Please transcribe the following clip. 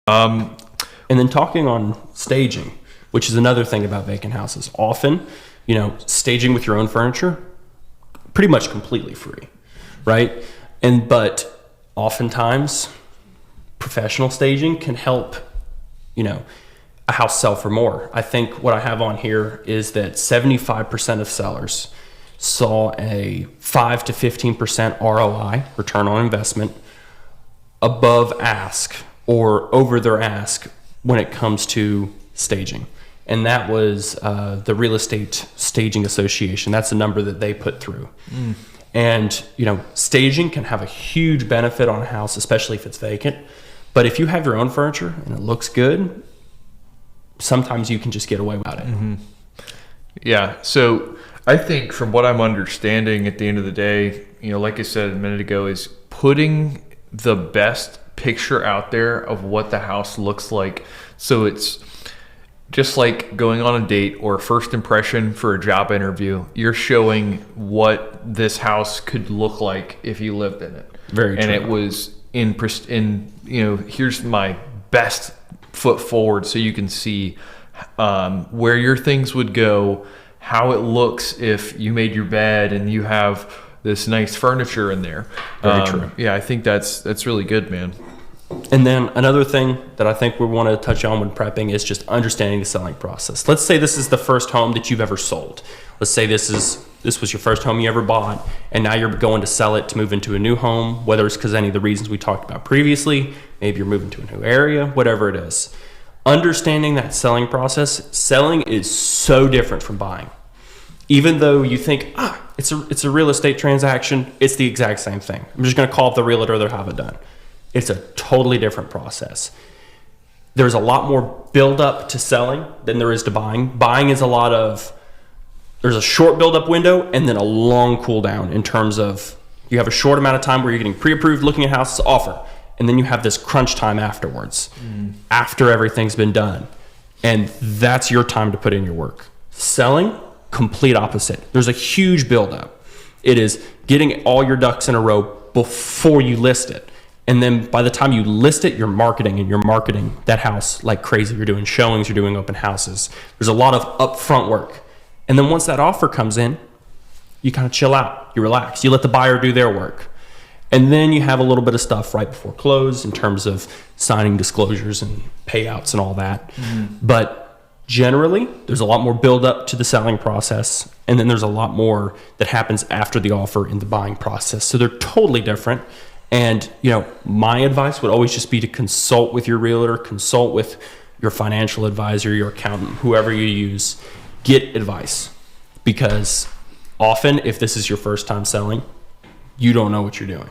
And then talking on staging, which is another thing about vacant houses. Often, staging with your own furniture, pretty much completely free, right? But oftentimes, professional staging can help, a house sell for more. I think what I have on here is that 75% of sellers saw a 5 to 15% ROI, return on investment, above ask or over their ask when it comes to staging. And that was the Real Estate Staging Association. That's a number that they put through. And, staging can have a huge benefit on a house, especially if it's vacant. But if you have your own furniture and it looks good, sometimes you can just get away with it. Mm-hmm. Yeah. So I think from what I'm understanding at the end of the day, like I said a minute ago, is putting the best picture out there of what the house looks like. So it's just like going on a date or a first impression for a job interview. You're showing what this house could look like if you lived in it. Very true. And it was here's my best foot forward so you can see where your things would go, how it looks if you made your bed and you have this nice furniture in there. Very true. Yeah, I think that's really good, man. And then another thing that I think we want to touch on when prepping is just understanding the selling process. Let's say this is the first home that you've ever sold. Let's say this was your first home you ever bought, and now you're going to sell it to move into a new home, whether it's because any of the reasons we talked about previously, maybe you're moving to a new area, whatever it is. Understanding that selling process, selling is so different from buying. Even though you think, it's a real estate transaction, it's the exact same thing. I'm just going to call up the realtor, they'll have it done. It's a totally different process. There's a lot more build up to selling than there is to buying. Buying is there's a short build up window and then a long cool down in terms of you have a short amount of time where you're getting pre-approved, looking at houses, offer. And then you have this crunch time afterwards, after everything's been done. And that's your time to put in your work. Selling, complete opposite. There's a huge build up. It is getting all your ducks in a row before you list it. And then by the time you list it, you're marketing that house like crazy. You're doing showings, you're doing open houses. There's a lot of upfront work. And then once that offer comes in, you kind of chill out, you relax, you let the buyer do their work. And then you have a little bit of stuff right before close in terms of signing disclosures and payouts and all that. But generally, there's a lot more build up to the selling process. And then there's a lot more that happens after the offer in the buying process. So they're totally different. And, my advice would always just be to consult with your realtor, consult with your financial advisor, your accountant, whoever you use. Get advice. Because often, if this is your first time selling, you don't know what you're doing.